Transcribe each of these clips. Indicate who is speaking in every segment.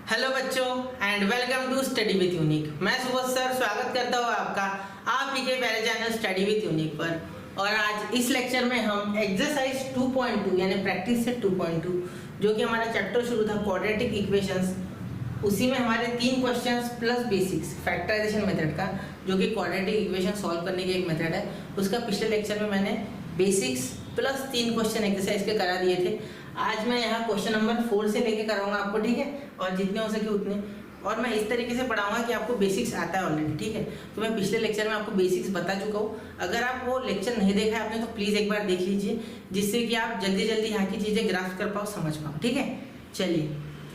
Speaker 1: Hello बच्चों and welcome to study with Unique. मैं Subodh sir स्वागत करता हूँ आपका आप ही के प्यारे चैनल स्टडी विथ यूनिक पर। और आज इस लेक्चर में हम एक्सरसाइज 2.2 यानी प्रैक्टिस सेट 2.2 जो कि हमारा चैप्टर शुरू था क्वाड्रेटिक इक्वेशंस, उसी में हमारे 3 questions plus basics factorisation method का, जो कि क्वाड्रेटिक इक्वेशन सॉल्व करने की एक मेथड है, उसका पिछले लेक्चर में मैंने बेसिक्स प्लस 3 क्वेश्चन एक्सरसाइज के करा दिए थे। आज मैं यहाँ क्वेश्चन नंबर 4 से लेके कराऊंगा आपको, ठीक है, और जितने हो सके उतने। और मैं इस तरीके से पढ़ाऊंगा कि आपको बेसिक्स आता है ऑलरेडी, ठीक है। तो मैं पिछले लेक्चर में आपको बेसिक्स बता चुका हूँ। अगर आप वो लेक्चर नहीं देखा है आपने तो प्लीज़ एक बार देख लीजिए, जिससे कि आप जल्दी जल्दी यहाँ की चीज़ें ग्रास्प कर पाओ, समझ पाओ, ठीक है। चलिए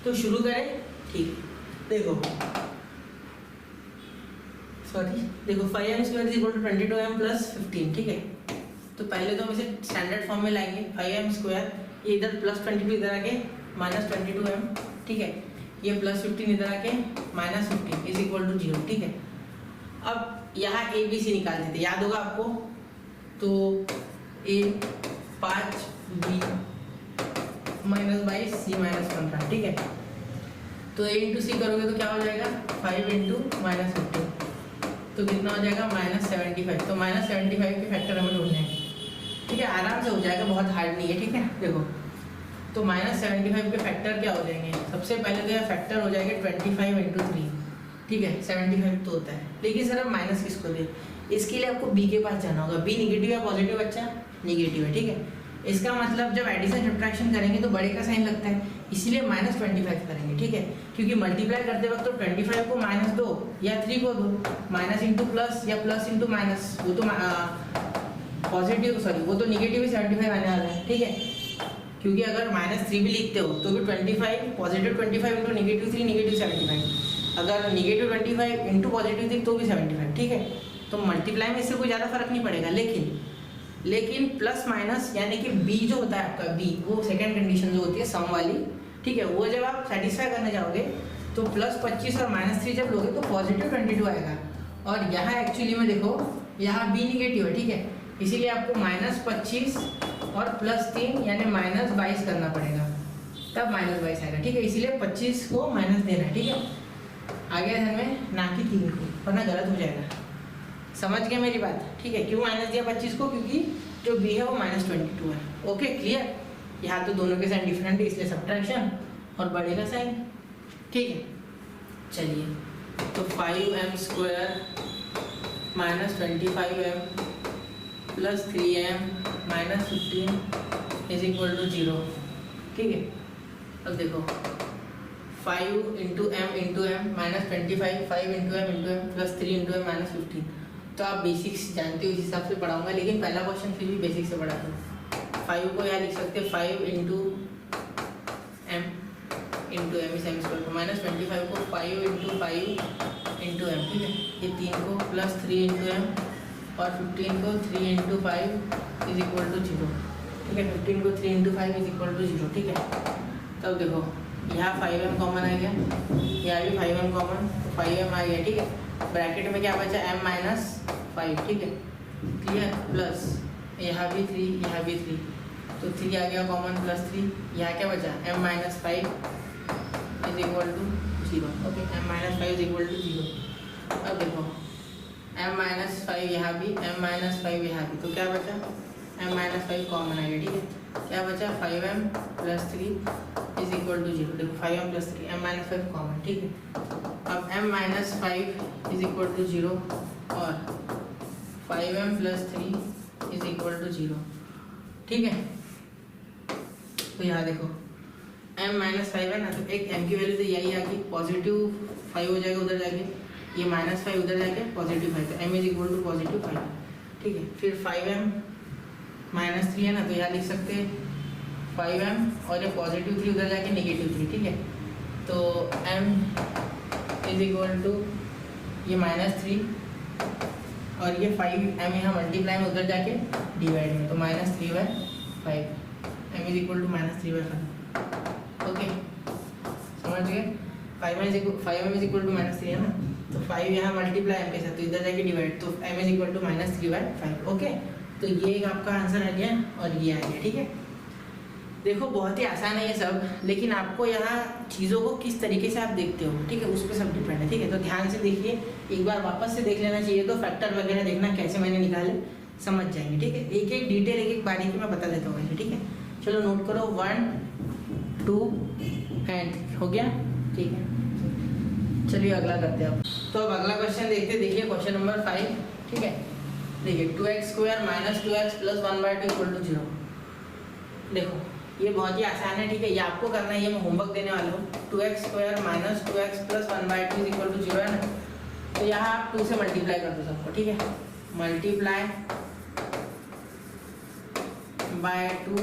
Speaker 1: तो शुरू करें, ठीक है। देखो 5m² = 22m + 15, ठीक है। तो पहले तो हम इसे स्टैंडर्ड फॉर्म में लाएंगे। 5m², ये इधर +22 इधर आके -22m, ठीक है। ये +15 इधर आके -15 = 0, ठीक है। अब यहाँ a b c निकाल देते, याद होगा आपको। तो a 5 b -22 c -15, ठीक है। तो a × c करोगे तो क्या हो जाएगा 5 × -15, तो कितना हो जाएगा -75। तो -75 के फैक्टर हमें ढूंढने हैं, ठीक है। आराम से हो जाएगा, बहुत हार्ड नहीं है, ठीक है। देखो तो -75 के फैक्टर क्या हो जाएंगे। सबसे पहले तो यह फैक्टर हो जाएगा 25 × 3, ठीक है। 75 तो होता है, लेकिन सर अब माइनस किसको दे, इसके लिए आपको b के पास जाना होगा। b निगेटिव है पॉजिटिव, बच्चा निगेटिव है, ठीक है। इसका मतलब जब एडिशन सब्ट्रैक्शन करेंगे तो बड़े का साइन लगता है, इसलिए -25 करेंगे, ठीक है। क्योंकि मल्टीप्लाई करते वक्त तो 25 को -2 या 3 को 2, माइनस इंटू प्लस या प्लस इंटू माइनस, वो तो पॉजिटिव सॉरी वो तो निगेटिव 75 आने वाला है, ठीक है। क्योंकि अगर -3 भी लिखते हो तो भी 25 पॉजिटिव 25 इंटू -3 -75, अगर -25 इंटू +3 तो भी 75, ठीक है। तो मल्टीप्लाई में इससे कोई ज़्यादा फर्क नहीं पड़ेगा, लेकिन प्लस माइनस यानी कि b जो होता है आपका b, वो सेकेंड कंडीशन जो होती है सम वाली, ठीक है, वो जब आप सेटिस्फाई करने जाओगे तो +25 और -3 जब लोगे तो पॉजिटिव 22 आएगा। और यहाँ एक्चुअली में देखो यहाँ b निगेटिव है, ठीक है, इसीलिए आपको -25 और +3 यानी -22 करना पड़ेगा, तब -22 आएगा, ठीक है। इसीलिए 25 को माइनस देना है, ठीक है। आगे ध्यान में ना कि 3 को, वरना गलत हो जाएगा। समझ गए मेरी बात, ठीक है। क्यों माइनस दिया 25 को, क्योंकि जो b है वो -22 है। Okay clear. यहाँ तो दोनों के साइन डिफरेंट है, इसलिए सब्ट्रैक्शन और बड़े का साइन, ठीक है। चलिए तो 5m² -25m + 3m -15 = 0, ठीक है। अब देखो 5 × m × m -25 5 × m × m + 3 × m -15। तो आप बेसिक्स जानते हो, इस हिसाब से पढ़ाऊंगा, लेकिन पहला क्वेश्चन फिर भी बेसिक से पढ़ा दो। 5 को यहाँ लिख सकते 5 × m × m is m², तो -25 को 5 × 5 × m, ठीक है। ये 3 को +3 × m और 15 को 3 × 5 = 0, ठीक है। 15 को 3 × 5 = 0, ठीक है। तब देखो यहाँ 5m कॉमन आ गया, यहाँ भी 5m कॉमन, तो 5m आ गया, ठीक है। ब्रैकेट में क्या बचा m - 5, ठीक है, क्लियर। प्लस यहाँ भी 3 यहाँ भी 3, तो 3 आ गया कॉमन +3, यहाँ क्या बचा m - 5 = 0, ओके। m - 5 = 0। अब देखो m - 5 यहाँ भी m - 5 यहाँ भी, तो क्या बचा m - 5 कॉमन आ गया, ठीक है। क्या बचा 5m + 3 = 0। देखो 5m + 3 m - 5 कॉमन, ठीक है। अब m - 5 = 0 और 5m + 3 = 0, ठीक है। तो यहाँ देखो m - 5 है ना, तो एक m की वैल्यू तो यही आ गई, पॉजिटिव 5 हो जाएगा उधर जाके, ये -5 उधर जाके +5, तो m = +5, ठीक है। फिर 5m - 3 है ना, तो यहाँ लिख सकते हैं 5m और ये +3 उधर जाके -3, ठीक है। तो m = ये -3 और ये 5m यहाँ मल्टीप्लाई में उधर जाके डिवाइड में, तो -3/5, m = -3/5, ओके। समझ गए। 5m - 3 है ना, तो 5 यहाँ मल्टीप्लाई m के साथ, तो इधर जाके डिवाइड, तो m = -3/5, ओके। तो ये एक आपका आंसर आ गया और ये आ गया, ठीक है। देखो बहुत ही आसान है ये सब, लेकिन आपको यहाँ चीज़ों को किस तरीके से आप देखते हो, ठीक है, उस पर सब डिपेंड है, ठीक है। तो ध्यान से देखिए, एक बार वापस से देख लेना चाहिए, तो फैक्टर वगैरह देखना कैसे मैंने निकाले समझ जाएंगे, ठीक है। एक एक डिटेल, एक एक बारीकी मैं बता देता हूँ, ठीक है। चलो नोट करो, 1 2 एंड हो गया, ठीक है। चलिए अगला करते हैं अब। तो अब अगला क्वेश्चन देखिए क्वेश्चन नंबर 5, ठीक है। देखिए 2x² - 2x + 1/2 = 0। देखो ये बहुत ही आसान है, ठीक है, ये आपको करना है, ये मैं होमवर्क देने वाला हूँ। 2x² - 2x + 1/2 = 0 है ना, तो यहाँ आप 2 से मल्टीप्लाई कर दो सबको, ठीक है। Multiply by 2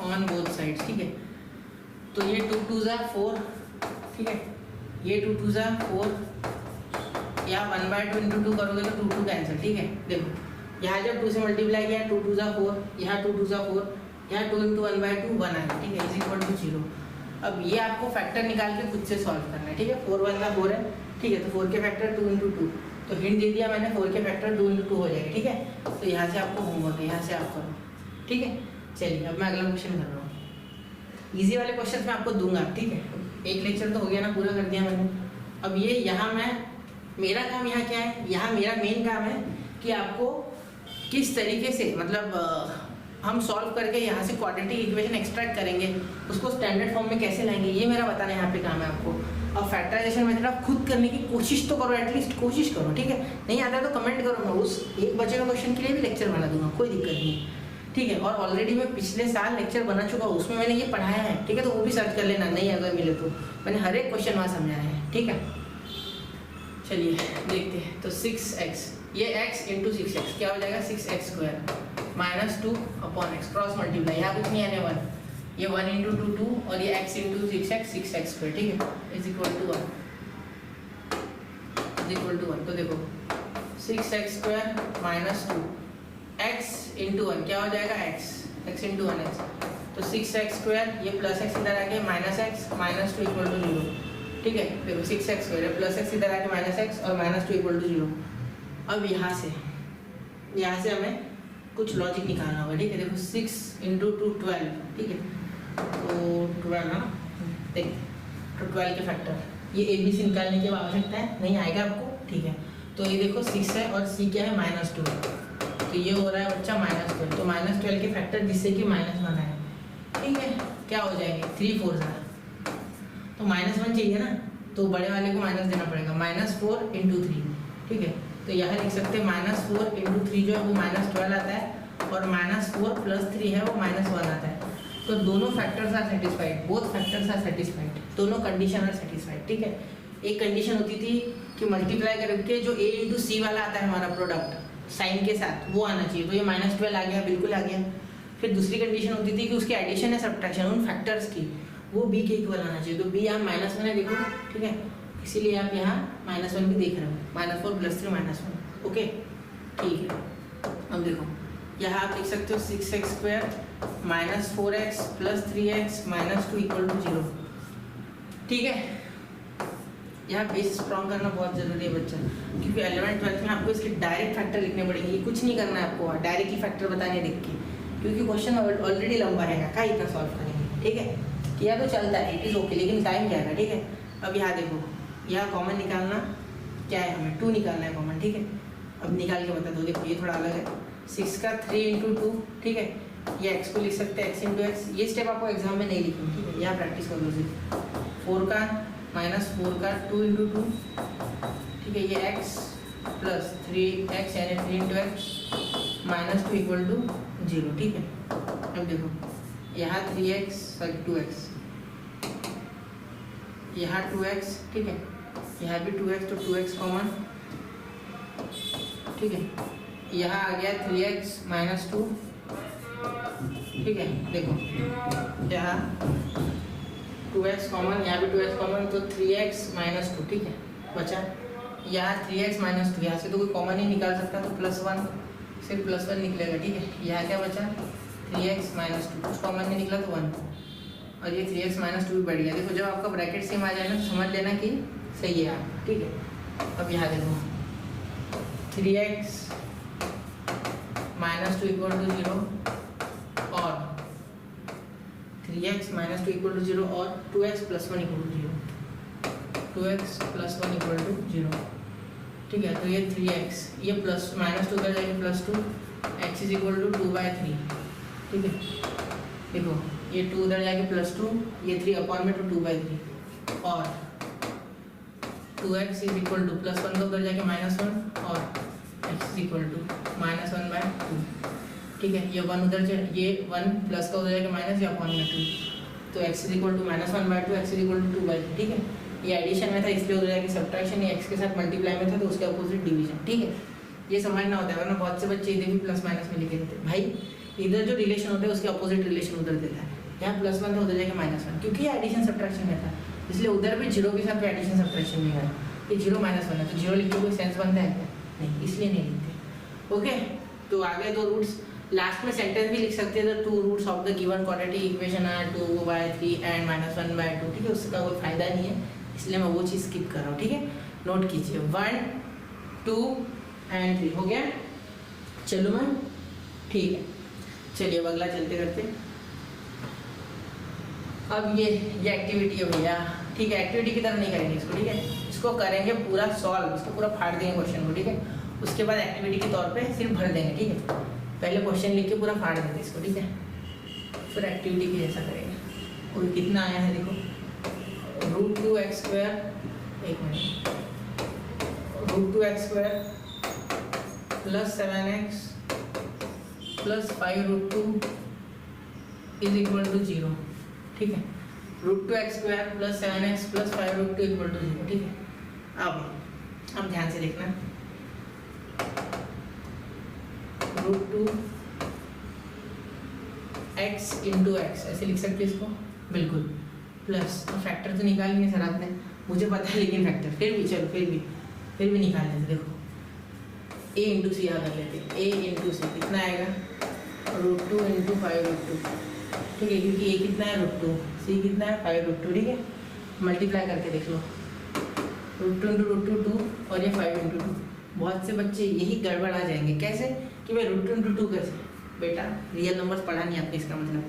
Speaker 1: on both sides, ठीक है। तो ये 2 2 ज़ा 4, ठीक है, ये 2 2 ज़ा 4, यहाँ 1/2 × 2 करोगे तो 2 2 कैंसिल, ठीक है। देखो यहाँ जब 2 से मल्टीप्लाई किया 2 2 ज़ा 4, यहाँ 2 2 ज़ा 4, यहाँ 2 × 1/2 1 आएगा, ठीक है, = 0। अब ये आपको फैक्टर निकाल के खुद से सॉल्व करना है, ठीक है। 4 1 = 4 है, ठीक है, तो 4 के फैक्टर 2 × 2, तो हिंट दे दिया मैंने, 4 के फैक्टर 2 × 2 हो जाएगा, ठीक है। तो यहाँ से आपको होमवर्क है, यहाँ से आप करो, ठीक है। चलिए अब मैं अगला क्वेश्चन कर रहा हूँ। ईजी वाले क्वेश्चन मैं आपको दूंगा, ठीक है। एक लेक्चर तो हो गया ना, पूरा कर दिया मैंने। अब ये यहाँ मेरा काम यहाँ क्या है, यहाँ मेरा मेन काम है कि आपको किस तरीके से, मतलब हम सॉल्व करके यहाँ से क्वाड्रेटिक इक्वेशन एक्सट्रैक्ट करेंगे, उसको स्टैंडर्ड फॉर्म में कैसे लाएंगे, ये मेरा बताना यहाँ पे काम है आपको। और फैक्टराइजेशन मेथड आप खुद करने की कोशिश तो करो, एटलीस्ट कोशिश करो, ठीक है। नहीं आता तो कमेंट करो, मैं उस एक बचे हुए क्वेश्चन के लिए भी लेक्चर बना दूंगा, कोई दिक्कत नहीं, ठीक है। और ऑलरेडी मैं पिछले साल लेक्चर बना चुका हूँ, उसमें मैंने ये पढ़ाया है, ठीक है, तो वो भी सर्च कर लेना, नहीं अगर मिले तो मैंने हर एक क्वेश्चन वहाँ समझाया है, ठीक है। चलिए देखते हैं। तो 6x, ये x × 6x क्या हो जाएगा, 6x² - 2/x, क्रॉस मल्टीप्लाई, यहाँ कुछ नहीं आने 1, ये 1 × 2 2, और ये x × 6x 6x², ठीक है, = 1 तो देखो 6x² - 2 x × 1 क्या हो जाएगा, x × 1x, तो 6x², ये प्लस x इधर आके -x -2 = 0, ठीक है। देखो 6x² प्लस x इधर आके -x और -2 = 0। अब यहाँ से हमें कुछ लॉजिक निकालना होगा, ठीक है। देखो 6 × 2 12, ठीक है, तो 12 ना, देखते तो 12 के फैक्टर, ये ABC निकालने की आवश्यकता है, नहीं आएगा आपको, ठीक है। तो ये देखो 6 है और C क्या है, -2, तो ये हो रहा है बच्चा -12, तो -12 के फैक्टर जिससे कि -1 है, ठीक है, क्या हो जाएंगे 3 4 ज़ा, तो -1 चाहिए ना, तो बड़े वाले को माइनस देना पड़ेगा, -4 × 3, ठीक है। तो यहाँ लिख सकते हैं -4 × 3 जो है वो -12 आता है, और -4 + 3 है वो -1 आता है। तो दोनों factors are satisfied, both factors are satisfied, दोनों कंडीशन आर सेटिस्फाइड, ठीक है। एक कंडीशन होती थी कि मल्टीप्लाई करके जो a × c वाला आता है हमारा प्रोडक्ट साइन के साथ, वो आना चाहिए, तो ये -12 आ गया, बिल्कुल आ गया। फिर दूसरी कंडीशन होती थी कि उसकी एडिशन या सब्ट्रैक्शन उन फैक्टर्स की, वो b के इक्वल आना चाहिए, तो b यहाँ -1 है, देखो, ठीक है, इसीलिए आप यहाँ -1 भी देख रहे हो, -4 + 3 -1, ओके, ठीक है। अब देखो यहाँ आप लिख सकते हो 6x² - 4x + 3x - 2 = 0, ठीक है। यहाँ बेस स्ट्रॉन्ग करना बहुत ज़रूरी है बच्चा, क्योंकि 11th 12th में आपको इसके डायरेक्ट फैक्टर लिखने पड़ेंगे, ये कुछ नहीं करना है आपको, डायरेक्टली फैक्टर बताने देख के, क्योंकि क्वेश्चन ऑलरेडी लंबा रहेगा, क्या इतना सॉल्व करेंगे, ठीक है। किया तो चलता है, इट इज़ ओके, लेकिन टाइम जाएगा, ठीक है। अब यहाँ देखो, यहाँ कॉमन निकालना क्या है, हमें 2 निकालना है कॉमन, ठीक है। अब निकाल के बता दो, देखो ये थोड़ा अलग है, 6 का 3 × 2, ठीक है, ये x को लिख सकते हैं x × x, ये स्टेप आपको एग्जाम में नहीं लिखेंगे, ठीक है, यहाँ प्रैक्टिस कर लो सिर्फ। 4 का -4 का 2 × 2, ठीक है, ये x + 3x यानी 3 × x -2 = 0, ठीक है। अब देखो यहाँ 3x सॉरी 2x, यहाँ 2x, ठीक है, यहाँ भी 2x, तो 2x कॉमन, ठीक है। यहाँ आ गया 3x - 2, ठीक है। देखो यहाँ 2x कॉमन, यहाँ भी 2x कॉमन, तो 3x - 2, ठीक है, बचा यहाँ 3x - 2, यहाँ से तो कोई कॉमन ही निकाल सकता, तो +1, सिर्फ +1 निकलेगा, ठीक है। यहाँ क्या बचा 3x - 2, कुछ कॉमन नहीं निकला तो 1, और ये 3x - 2 भी बढ़ गया। देखो जब आपका ब्रैकेट सेम आ जाए ना, समझ लेना कि सही है आप, ठीक है। अब यहाँ देखो 3x - 2 = 0 और 3x माइनस 2 इक्वल टू 0 और 2x plus 1 equal to 0, 2x plus 1 equal to 0, ठीक है। तो ये 3x, ये प्लस माइनस 2 कर जाएगी plus 2, x is equal to 2/3, ठीक है। देखो ये 2 उधर जाएगी प्लस 2, ये 3 अपॉन में तो 2/3 और 2x is equal to plus 1 का उधर जाके -1 और x इज इक्वल टू -1/2, ठीक है। ये 1 उधर ये 1 प्लस का उधर जाके माइनस या अपॉन में 2, तो x is equal to -1/2, x is equal to 2/3, ठीक है। ये एडिशन में था इसलिए उधर जाके सब्ट्रैक्शन, ये x के साथ मल्टीप्लाई में था तो उसके अपोजिट डिवीजन, ठीक है। ये समझना होता है, वरना बहुत से बच्चे इधर भी प्लस माइनस में लिखे देते हैं। भाई इधर जो रिलेशन होता है उसके अपोजिट रिलेशन उधर देता है, यहाँ +1 था उधर जाके -1, क्योंकि ये एडिशन सब्ट्रैक्शन में था इसलिए उधर भी 0 के साथ एडिशन सब्ट्रैक्शन में है। ये 0 - 1 है तो 0 लिख के कोई सेंस बनता है क्या? नहीं, इसलिए नहीं लिखते। ओके, तो आगे 2 रूट्स, लास्ट में सेंटेंस भी लिख सकते हैं। तो 2 roots of the given quadratic equation are 2/3 and -1/2, ठीक है। उसका कोई फायदा नहीं है इसलिए मैं वो चीज़ स्किप कर रहा हूँ, ठीक है। नोट कीजिए 1, 2 एंड 3 हो गया। चलो मैम, ठीक है, चलिए अब अगला चलते करते। अब ये एक्टिविटी है भैया, ठीक है। एक्टिविटी की तरह नहीं करेंगे इसको, ठीक है। इसको करेंगे पूरा सॉल्व, इसको पूरा फाड़ देंगे क्वेश्चन को, ठीक है। उसके बाद एक्टिविटी के तौर पे सिर्फ भर देंगे, ठीक है। पहले क्वेश्चन लिख के पूरा फाड़ देंगे इसको, ठीक है। फिर एक्टिविटी की जैसा करेंगे। और कितना आया है देखो, √2x², एक minute, √2x² plus 7x plus 5√2 is equal to 0, ठीक है। √2x² plus 7x plus 5√2 equal to 0, ठीक है। अब ध्यान से देखना, √2x इंटू x ऐसे लिख सकते हैं इसको, बिल्कुल। प्लस फैक्टर तो निकाल नहीं सर आपने, मुझे पता है, लेकिन फैक्टर फिर भी चलो फिर भी निकाल लेते। देखो a इंटू सी याद कर लेते हैं, a इंटू सी कितना आएगा, √2 इंटू 5√2, ठीक है। क्योंकि a कितना है √2, c कितना है 5√2, ठीक है। मल्टीप्लाई करके देख लो, √2 इंटू √2 2 और ये 5 इंटू 2। बहुत से बच्चे यही गड़बड़ आ जाएंगे, कैसे कि भाई √2 इंटू 2 कैसे? बेटा रियल नंबर्स पढ़ा नहीं आपने, इसका मतलब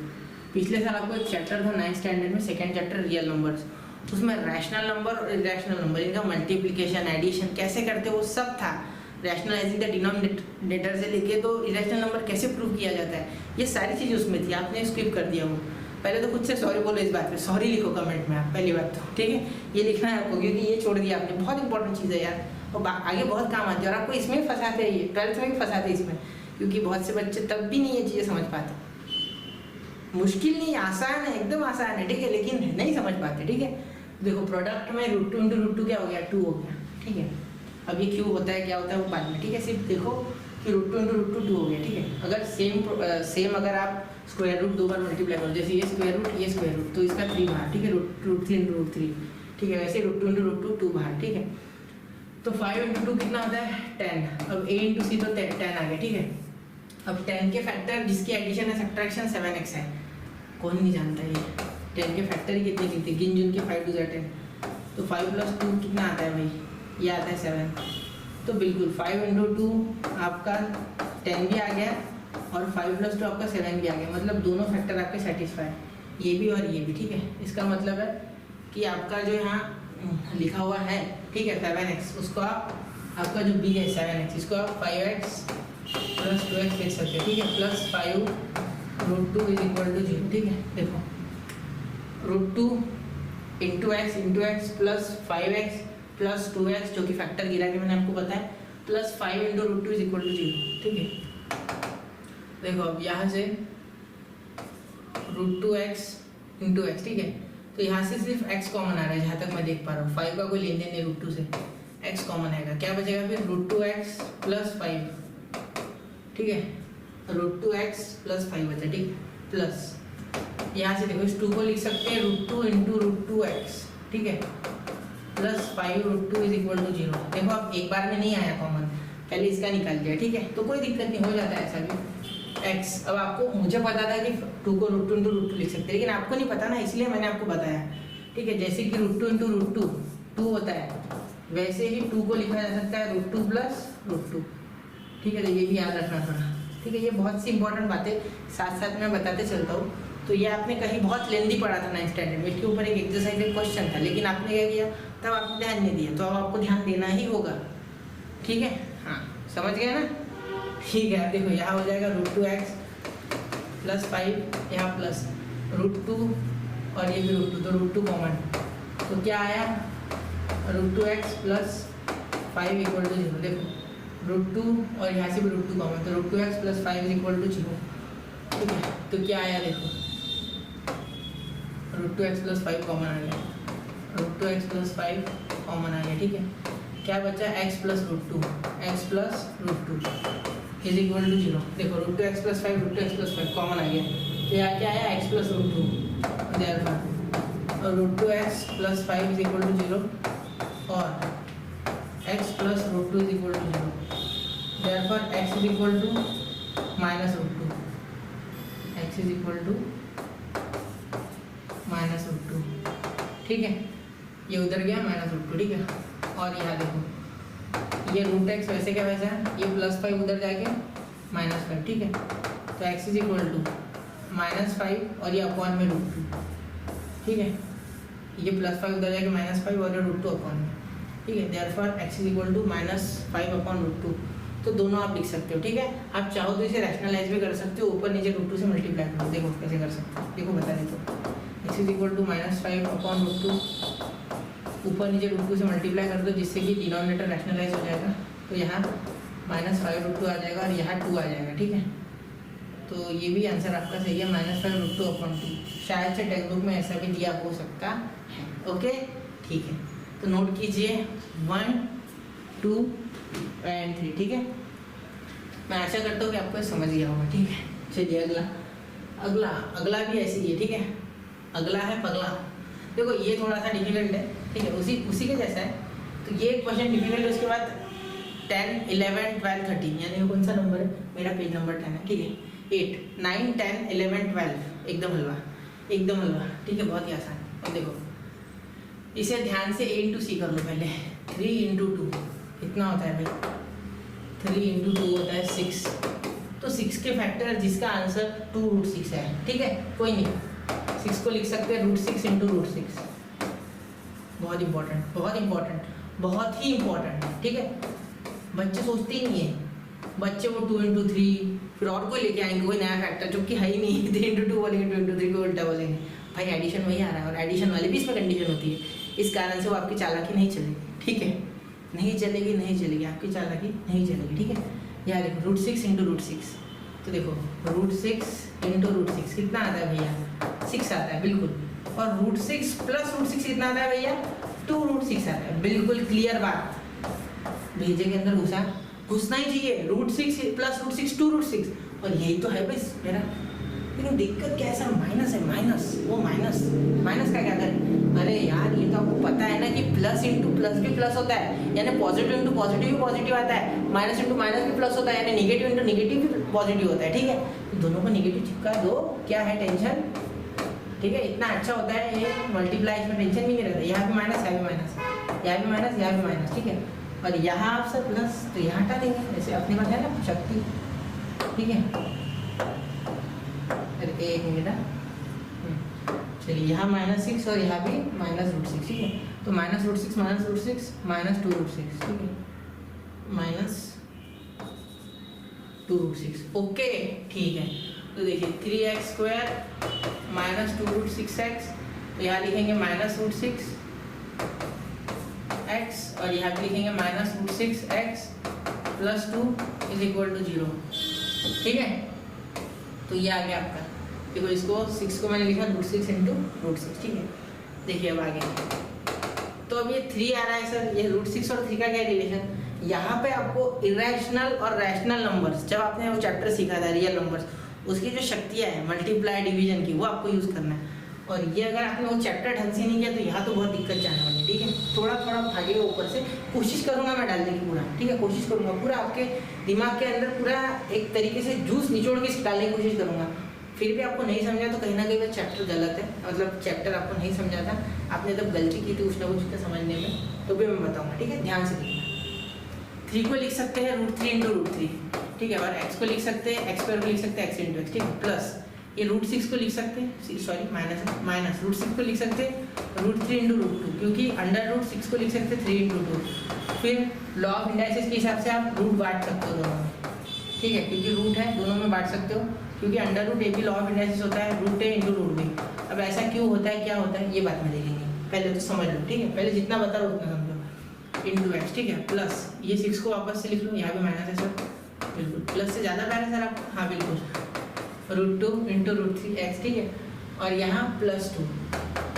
Speaker 1: पिछले साल आपको एक चैप्टर था 9th स्टैंडर्ड में, सेकंड चैप्टर रियल नंबर्स, उसमें रैशनल नंबर और इरेशनल नंबर, इनका मल्टीप्लिकेशन एडिशन कैसे करते वो सब था। रैशनलाइजिंग द डिनोमिनेटर से लेके तो इरेशनल नंबर कैसे प्रूव किया जाता है, ये सारी चीज़ें उसमें थी, आपने स्किप कर दिया वो। पहले तो खुद से सॉरी बोलो इस बात पे, सॉरी लिखो कमेंट में आप, पहली बात तो, ठीक है। ये लिखना है आपको, क्योंकि ये छोड़ दिया आपने, बहुत इंपॉर्टेंट चीज़ है यार, और आगे बहुत काम आती है। और आपको इसमें फंसाते हैं, ये 12th में भी फंसाते हैं इसमें, क्योंकि बहुत से बच्चे तब भी नहीं ये चीज़ें समझ पाते। मुश्किल नहीं, आसान है, एकदम आसान है, ठीक है, लेकिन नहीं समझ पाते, ठीक है। देखो प्रोडक्ट में √2 इंटू √2 क्या हो गया, 2 हो गया, ठीक है। अब ये क्यों होता है, क्या होता है वो बाद में, ठीक है। सिर्फ देखो कि √2 इंटू √2 2 हो गया, ठीक है। अगर सेम अगर आप स्क्वायर रूट 2 बार मल्टीप्लाई करो, जैसे ये स्क्वायर रूट ये स्क्वायर रूट, तो इसका 3 बाहर, ठीक है। √3 इंटू √3, ठीक है। वैसे √2 इंटू √2 2 बाहर, ठीक है। तो 5 इंटू 2 कितना होता है 10। अब a इंटू सी तो 10 आ गया, ठीक है। अब 10 के फैक्टर जिसकी एडिशन है सब्ट्रैक्शन 7x है, कौन नहीं जानता ये 10 के फैक्टर ही कितने कितने, गिन जुन के 5 2 10, तो 5 + 2 कितना आता है भाई, ये आता है 7। तो बिल्कुल 5 इंटू 2 आपका 10 भी आ गया और 5 + 2 आपका 7 भी आ गया, मतलब दोनों फैक्टर आपके सेटिस्फाई, ये भी और ये भी, ठीक है। इसका मतलब है कि आपका जो यहाँ लिखा हुआ है, ठीक है, 7x, उसको आपका जो b है 7x, इसको आप 5x + 2x लिख सकते हैं, ठीक है। प्लस 5 √2 इज इक्वल टू 0, ठीक है। देखो √2 into x plus 5x plus 2x, जो कि फैक्टर गिरा के मैंने आपको बताया, plus 5 into √2 is equal to 0, ठीक है। देखो अब यहाँ से √2x इंटू x, ठीक है। तो यहाँ से सिर्फ x कॉमन आ रहा है, जहाँ तक मैं देख पा रहा हूँ। 5 का कोई लेन देन नहीं √2 से, x कॉमन आएगा, क्या बचेगा फिर √2x प्लस 5, ठीक है। √2x प्लस 5 बचा, ठीक है। प्लस यहाँ से देखो इस 2 को लिख सकते हैं √2 इंटू √2x, ठीक है, प्लस 5 √2 इज इक्वल टू 0। देखो अब एक बार में नहीं आया कॉमन, पहले इसका निकाल दिया, ठीक है। तो कोई दिक्कत नहीं, हो जाता है ऐसा भी। x, अब आपको, मुझे पता था कि 2 को √2 इंटू √2 लिख सकते हैं, लेकिन आपको नहीं पता ना, इसलिए मैंने आपको बताया, ठीक है। जैसे कि √2 इंटू √2 2 होता है, वैसे ही 2 को लिखा जा सकता है √2 प्लस √2, ठीक है। तो ये भी याद रखना थोड़ा, ठीक है। ये बहुत सी इंपॉर्टेंट बातें साथ साथ में बताते चलता हूँ, तो ये आपने कहीं बहुत लेंदी पढ़ा था 9th स्टैंडर्ड में, इसके ऊपर एक एक्सरसाइज एक क्वेश्चन था, लेकिन आपने क्या किया तब आपने ध्यान नहीं दिया, तो अब आपको ध्यान देना ही होगा, ठीक है। हाँ समझ गए ना, ठीक है। अब देखो यहाँ हो जाएगा √2x + 5, यहाँ प्लस √2 और ये भी √2, तो √2 कॉमन, तो क्या आया √2x + 5 = 0। देखो √2 और यहाँ से भी √2 कॉमन, तो √2x + 5 = 0, ठीक है। तो क्या आया देखो √2x + 5 कॉमन आ गया, √2x + 5 कॉमन आ गया, ठीक है। क्या बचा x + √2, x + √2 = 0। देखो √2x + 5 √2x + 5 कॉमन आ गया, तो यहाँ क्या आया x + √2, और √2x + 5 = 0 और x + √2 = 0, therefore x = -√2, x = -√2, ठीक है। ये उधर गया -√2, ठीक है। और यहाँ देखो ये √x वैसे क्या वैसा है, ये +5 उधर जाके -5, ठीक है। तो x = -5 और ये अपॉन में √2, ठीक है। ये +5 उधर जाके -5 और ये √2 अपॉन में, ठीक है। देयरफॉर x = -5/√2, तो दोनों आप लिख सकते हो, ठीक है। आप चाहो तो इसे रैशनलाइज भी कर सकते हो, ऊपर नीचे √2 से मल्टीप्लाई करो, देखो कैसे कर सकते हो, देखो बता देते हो। x = -5/√2, ऊपर नीचे √2 से मल्टीप्लाई कर दो, जिससे कि डिनोमिनेटर रैशनलाइज हो जाएगा, तो यहाँ -5/√2 आ जाएगा और यहाँ 2 आ जाएगा, ठीक है। तो ये भी आंसर आपका सही है, -5/√2/2। शायद से टेक्स्ट बुक में ऐसा भी दिया हो सकता है, ओके ठीक है। तो नोट कीजिए 1, 2 एंड 3, ठीक है। मैं आशा करता हूँ कि आपको समझ गया होगा, ठीक है। चलिए अगला भी ऐसे ही है, ठीक है। अगला है पगला। देखो ये थोड़ा सा डिफिकल्ट है, ठीक है, उसी के जैसा है। तो ये क्वेश्चन डिफिकल्ट है, उसके बाद 10, 11, 12, 13, यानी कौन सा नंबर है, मेरा पेज नंबर 10 है, ठीक है। 8, 9, 10, 11, 12 एकदम हलवा, ठीक है, बहुत ही आसान। अब देखो इसे ध्यान से A × C कर लो पहले। 3 × 2 कितना होता है भाई, 3 × 2 होता है 6। तो 6 के फैक्टर जिसका आंसर 2√6 है, ठीक है, कोई नहीं, 6 को लिख सकते हैं √6 × √6। बहुत ही इंपॉर्टेंट, ठीक है। बच्चे सोचते ही नहीं है, बच्चे वो 2 × 3 फिर और कोई लेके आएंगे, कोई नया फैक्टर जो कि है ही नहीं। 3 × 2 बोलेंगे, 2 × 3 को उल्टा बोलेंगे, भाई एडिशन वही आ रहा है, और एडिशन वाले भी इसमें कंडीशन होती है। इस कारण से वो आपकी चालाकी नहीं चलेगी, ठीक है, नहीं चलेगी आपकी चालाकी नहीं चलेगी, ठीक है। यहाँ देखो √6 × √6, तो देखो √6 × √6 कितना आता है भैया, 6 आता है बिल्कुल, और √6 + √6 कितना आता है भैया, 2√6 आता है, बिल्कुल क्लियर बात। भेजे के अंदर घुसना ही चाहिए, √6 + √6 2√6, और यही तो है बस मेरा। लेकिन दिक्कत क्या है सर, माइनस है, वो माइनस का क्या करें। अरे यार ये तो आपको पता है ना कि प्लस इंटू प्लस भी प्लस होता है, यानी पॉजिटिव इंटू पॉजिटिव भी पॉजिटिव आता है, माइनस इंटू माइनस भी प्लस होता है, यानी निगेटिव इंटू निगेटिव भी पॉजिटिव होता है, ठीक है। तो दोनों को निगेटिव चिपका दो, क्या है टेंशन, ठीक है। इतना अच्छा होता है ये मल्टीप्लाई, इसमें टेंशन भी नहीं रहता। यहाँ भी माइनस, यहाँ भी माइनस, यहाँ भी माइनस, यहाँ भी माइनस, ठीक है। और यहाँ आप सर प्लस, तो यहाँ हटा देंगे, जैसे अपने पास है ना शक्ति, ठीक है। अरे एक मिनट, चलिए यहाँ -6 और यहाँ भी -√6, ठीक है। तो -√6 -√6 -2√6, ठीक है, -2√6, ओके ठीक है। तो देखिए 3x² -2√6x, तो यहाँ लिखेंगे -√6x, और यहाँ भी लिखेंगे -√6x + 2 = 0, ठीक है। तो ये आ गया आपका, देखो इसको 6 को मैंने लिखा √6 × √6, ठीक है। देखिए अब आगे, तो अब ये 3 आ रहा है सर, ये √6 और 3 का क्या रिलेशन। यहाँ पे आपको इरेशनल और रैशनल नंबर्स, जब आपने वो चैप्टर सीखा था रियल नंबर्स, उसकी जो शक्तियाँ हैं मल्टीप्लाई डिवीजन की, वो आपको यूज़ करना है। और ये अगर आपने वो चैप्टर ढंग से नहीं किया तो यहाँ तो बहुत दिक्कत जाने वाली है, ठीक है। थोड़ा भागेगा ऊपर से, कोशिश करूँगा मैं डालने की पूरा, ठीक है, कोशिश करूँगा पूरा आपके दिमाग के अंदर पूरा एक तरीके से जूस निचोड़ के डालने की कोशिश करूँगा। फिर भी आपको नहीं समझा तो कहीं ना कहीं वो चैप्टर गलत है, मतलब चैप्टर आपको नहीं समझा था, आपने तब गलती की थी कुछ ना कुछ समझने में, तो भी मैं बताऊँगा, ठीक है, ध्यान से देखना। 3 को लिख सकते हैं √3 × √3, ठीक है, और x को लिख सकते हैं, x² को लिख सकते हैं x × x, ठीक है, प्लस ये √6 को लिख सकते हैं, सॉरी माइनस √6 को लिख सकते हैं √3 × √2, क्योंकि √6 को लिख सकते हैं 3 × 2। फिर लॉ ऑफ इंडाइसिस के हिसाब से आप रूट बांट सकते हो दोनों में, ठीक है, क्योंकि रूट है दोनों में बांट सकते हो, क्योंकि √a भी लॉ ऑफ इंडाइसिस होता है √a × √b। अब ऐसा क्यों होता है, क्या होता है, ये बात में देखेंगे, पहले तो समझ लो, ठीक है, पहले जितना बता रहा हूँ उतना समझो। इंटू एक्स, ठीक है, प्लस ये 6 को वापस से लिख लो, यहाँ भी माइनस है सर, बिल्कुल प्लस से ज़्यादा प्यार है सर आपको, हाँ बिल्कुल, √2 × √3x, ठीक है, और यहाँ +2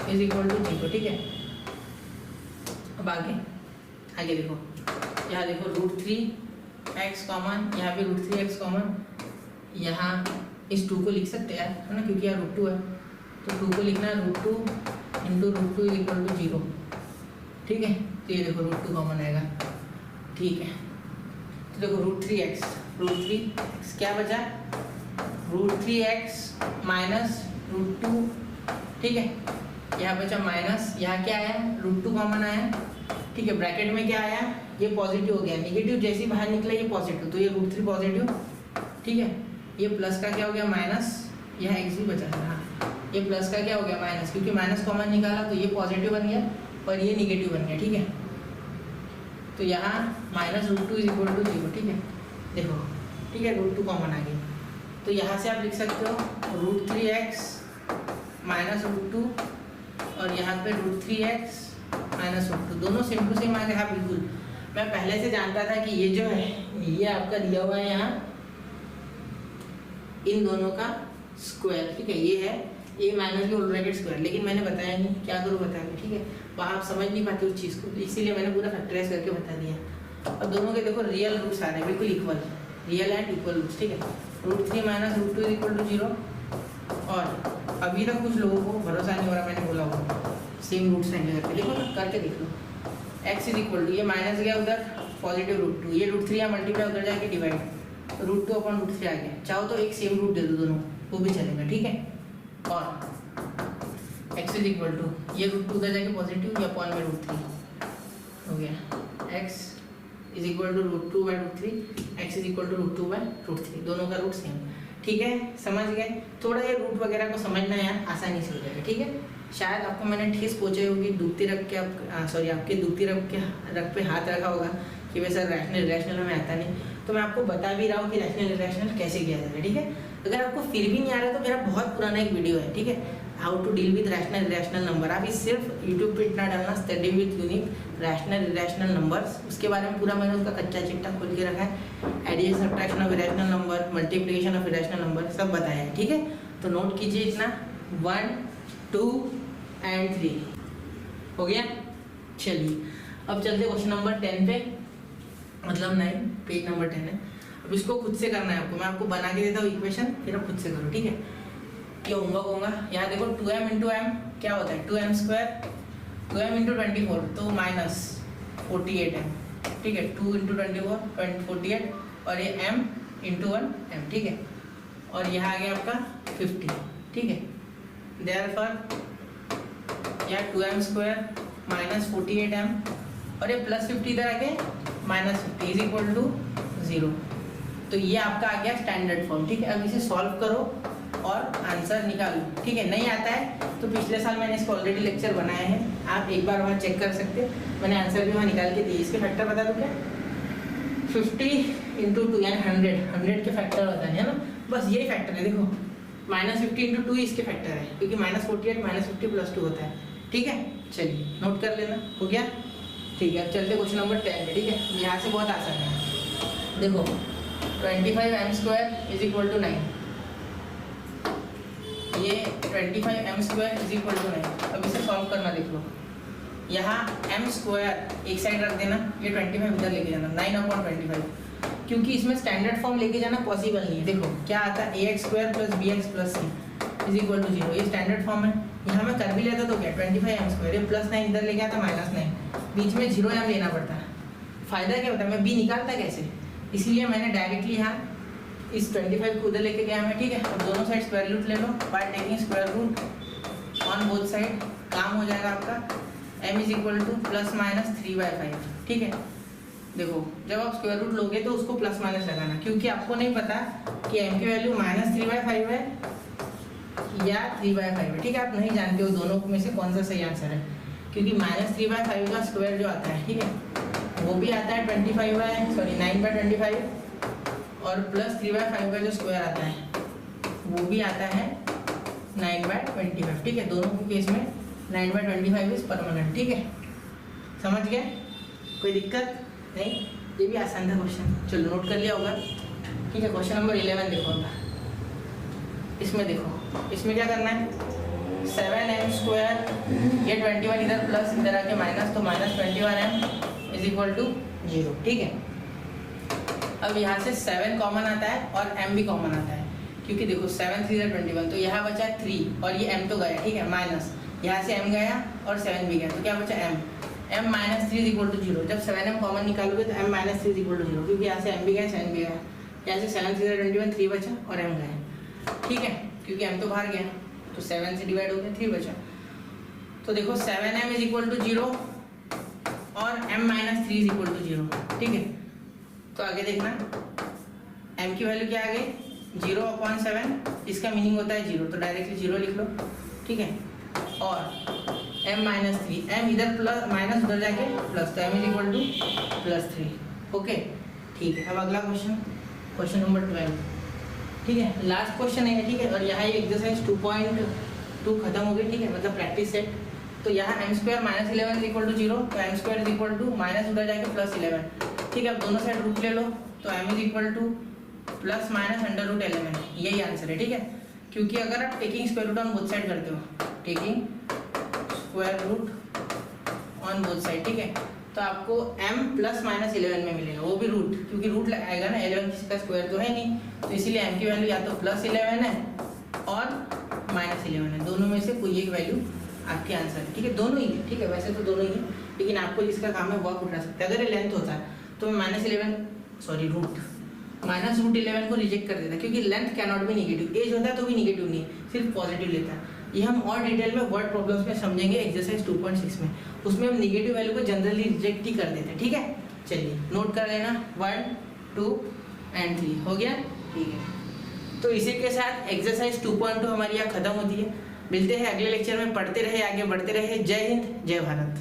Speaker 1: = 0, ठीक है। अब आगे देखो, यहाँ देखो √3x कॉमन, यहाँ भी √3x कॉमन, यहाँ इस 2 को लिख सकते हैं है ना, क्योंकि यहाँ √2 है, तो 2 को लिखना है √2 × √2 = 0, ठीक है। तो ये देखो √2 कॉमन आएगा, ठीक है। तो देखो √3x क्या बचा, √3x माइनस √2, ठीक है, यहाँ बचा माइनस, यहाँ क्या आया, √2 कॉमन आया, ठीक है, ब्रैकेट में क्या आया, ये पॉजिटिव हो गया, नेगेटिव जैसे ही बाहर निकला ये पॉजिटिव, तो ये √3 पॉजिटिव, ठीक है, ये प्लस का क्या हो गया माइनस, यहाँ x भी बचा है, हाँ, ये प्लस का क्या हो गया माइनस, क्योंकि माइनस कॉमन निकाला तो ये पॉजिटिव बन गया और ये नेगेटिव बन गया, ठीक है। तो यहाँ -√2 = 0, ठीक है, देखो, ठीक है, √2 कॉमन आ गया, तो यहाँ से आप लिख सकते हो √3x माइनस √2 और यहाँ पे √3x माइनस √2, दोनों सेम टू सेम आ गए, हाँ बिल्कुल। मैं पहले से जानता था कि ये जो है ये आपका दिया हुआ है यहाँ इन दोनों का स्क्वायर, ठीक है, ये है a minus b whole bracket square, लेकिन मैंने बताया नहीं, क्या करूँ बता के, ठीक है, वहाँ आप समझ नहीं पाते उस चीज़ को, इसीलिए मैंने पूरा फैक्टराइज करके बता दिया। और दोनों के देखो रियल रूट्स आ रहे हैं, बिल्कुल equal, real and equal roots, ठीक है, √3 माइनस √2 = 0। और अभी तक कुछ लोगों को भरोसा नहीं हो रहा, मैंने बोला वो सेम रूट्स रहेंगे करके, देखो ना करके देख लो, x = ये माइनस गया उधर पॉजिटिव √2, ये √3 यहाँ मल्टीप्लाई उधर जाके डिवाइड, √2/√3 आ गया, चाहो तो एक सेम रूट दे दो दोनों, वो भी चलेगा, ठीक है। और x = ये √2 उधर जाके पॉजिटिव, या अपॉन में √3 हो गया, x = √2/√3, x = √2/√3, दोनों का रूट सेम, ठीक है, समझ गए। थोड़ा ये रूट वगैरह को समझना यार आसानी से हो जाएगा, ठीक है। शायद आपको मैंने ठेस पहुँचाई होगी, दुखती रख के आपके दुखती रख पे हाथ रखा होगा कि वैसा रैशनल हमें आता नहीं, तो मैं आपको बता भी रहा हूँ कि रैशनल कैसे किया जाएगा, ठीक है। अगर आपको फिर भी नहीं आ रहा तो मेरा बहुत पुराना एक वीडियो है, ठीक है, how to deal with rational number, आप इस सिर्फ यूट्यूब पे इतना डालना, study with Unique rational numbers, उसके बारे में पूरा मैंने उसका कच्चा चिट्ठा खोल के रखा है, addition subtraction of irrational number, multiplication of irrational number, सब बताया है, ठीक है। तो नोट कीजिए इतना, 1, 2 और 3 हो गया। चलिए अब चलते क्वेश्चन नंबर 10 पे, मतलब 9, पेज नंबर 10 है। अब इसको खुद से करना है आपको, मैं आपको बना के देता हूँ इक्वेशन, फिर आप खुद से करो, ठीक है। ये होमवर्क होगा, यहाँ देखो 2m × m क्या होता है, 2m², 2m × 24 तो -48m, ठीक है, 2 × 24 48, और ये m × 1 m, ठीक है, और यहाँ आ गया आपका 50, ठीक है। देयरफॉर यहाँ 2m² -48m और ये +50 इधर आ गया -50 = 0, तो ये आपका आ गया स्टैंडर्ड फॉर्म, ठीक है। अब इसे सॉल्व करो और आंसर निकालो, ठीक है। नहीं आता है तो पिछले साल मैंने इसको ऑलरेडी लेक्चर बनाए हैं, आप एक बार वहाँ चेक कर सकते हैं, मैंने आंसर भी वहाँ निकाल के दिए। इसके फैक्टर बता दूँ क्या, 50 × 2 यानी 100 के फैक्टर बताए हैं ना, बस यही फैक्टर है। देखो -50 × 2 इसके फैक्टर है, क्योंकि -48 -50 +2 होता है, ठीक है। चलिए नोट कर लेना, हो गया, ठीक है। अब चलते क्वेश्चन नंबर 10 पे, ठीक है, यहाँ से बहुत आसान है। देखो 25m² = 9, ये 25m² = 9। अब इसे सॉल्व करना, देख लो, यहाँ m² एक साइड रख देना, ये 25 इधर लेके जाना, 9/25, क्योंकि इसमें स्टैंडर्ड फॉर्म लेके जाना पॉसिबल नहीं है। देखो क्या आता है, ax² + bx + c = 0, ये स्टैंडर्ड फॉर्म है। यहाँ मैं कर भी लेता तो क्या 25m², ये +9 इधर लेके आता -9, बीच में 0m लेना पड़ता है, फायदा क्या होता है, मैं b निकालता कैसे, इसलिए मैंने डायरेक्टली यहाँ इस 25 को उधर लेके गया मैं, ठीक है। अब दोनों साइड स्क्वायर रूट ले लो, by taking square root on both side, काम हो जाएगा आपका। m = ±3/5, ठीक है। देखो जब आप स्क्वायर रूट लोगे तो उसको +- लगाना, क्योंकि आपको नहीं पता कि m की वैल्यू -3/5 है या 3/5 है, ठीक है। आप नहीं जानते हो दोनों में से कौन सा सही आंसर है, क्योंकि -3/5 का स्क्वायर जो आता है, ठीक है, वो भी आता है 9/25 और +3/5 का जो स्क्वायर आता है वो भी आता है 9/25, ठीक है। दोनों के केस में 9/25 इज परमानेंट, ठीक है। समझ गए? कोई दिक्कत नहीं? ये भी आसान था क्वेश्चन, चलो नोट कर लिया होगा, ठीक है। क्वेश्चन नंबर 11 देखो होगा, इसमें देखो, इसमें क्या करना है, 7m², ये 21 इधर प्लस इधर आके माइनस, तो -21m इज इक्वल टू 0, ठीक है। अब यहाँ से 7 कॉमन आता है और m भी कॉमन आता है, क्योंकि देखो 7 3 21, तो यहाँ बचा 3 और ये m तो गया, ठीक है, माइनस यहाँ से m गया और 7 भी गया, तो क्या बचा m -3 इज इक्वल टू 0। जब 7m कॉमन निकालोगे तो m -3 इज इक्वल टू 0, क्योंकि यहाँ से m भी गया 7 भी गया, यहाँ से 7 3 21 3 बचा और m गया, ठीक है, क्योंकि m तो बाहर गया, तो 7 से डिवाइड हो गया 3 बचा। तो देखो 7m इज इक्वल टू 0 और m -3 इज इक्वल टू 0, ठीक है। तो आगे देखना, m की वैल्यू क्या आ गई 0/7, इसका मीनिंग होता है 0, तो डायरेक्टली 0 लिख लो, ठीक है। और m -3, m इधर प्लस माइनस उधर जाके प्लस, तो m is equal to +3, okay, ठीक है। अब अगला क्वेश्चन, क्वेश्चन नंबर 12, ठीक है, लास्ट क्वेश्चन है, ठीक है। और यहाँ ये एक्सरसाइज 2.2 खत्म हो गई, ठीक है, मतलब प्रैक्टिस सेट। तो यहाँ m² -11 इज इक्वल टू 0, तो m² is equal to minus उधर जाके +11, ठीक है। अब दोनों साइड रूट ले लो, तो m is equal to plus minus √11, यही आंसर है, ठीक है। क्योंकि अगर आप taking square root on both side करते हो, taking square root on both side, ठीक है, तो आपको m +-11 में मिलेगा, वो भी रूट, क्योंकि रूट आएगा ना, 11 किसका स्क्वायर तो है नहीं, तो इसीलिए m की वैल्यू या तो +11 है और -11 है, दोनों में से कोई एक वैल्यू आपके आंसर है, ठीक है। दोनों ही है, ठीक है, वैसे तो दोनों ही है, लेकिन आपको जिसका काम है वो आप उठा सकते हैं। अगर ये लेंथ होता है तो मैं -√11 को रिजेक्ट कर देता, क्योंकि length can not be negative, as होता है तो भी निगेटिव नहीं, सिर्फ पॉजिटिव लेता है। ये हम और डिटेल में वर्ड प्रॉब्लम्स में समझेंगे एक्सरसाइज 2.6 में, उसमें हम निगेटिव वैल्यू को जनरली रिजेक्ट ही कर देते हैं, ठीक है। चलिए नोट कर लेना, 1 2 और 3 हो गया, ठीक है। तो इसी के साथ एक्सरसाइज 2.2 हमारी यहाँ खत्म होती है। मिलते हैं अगले लेक्चर में, पढ़ते रहे, आगे बढ़ते रहे। जय हिंद, जय भारत।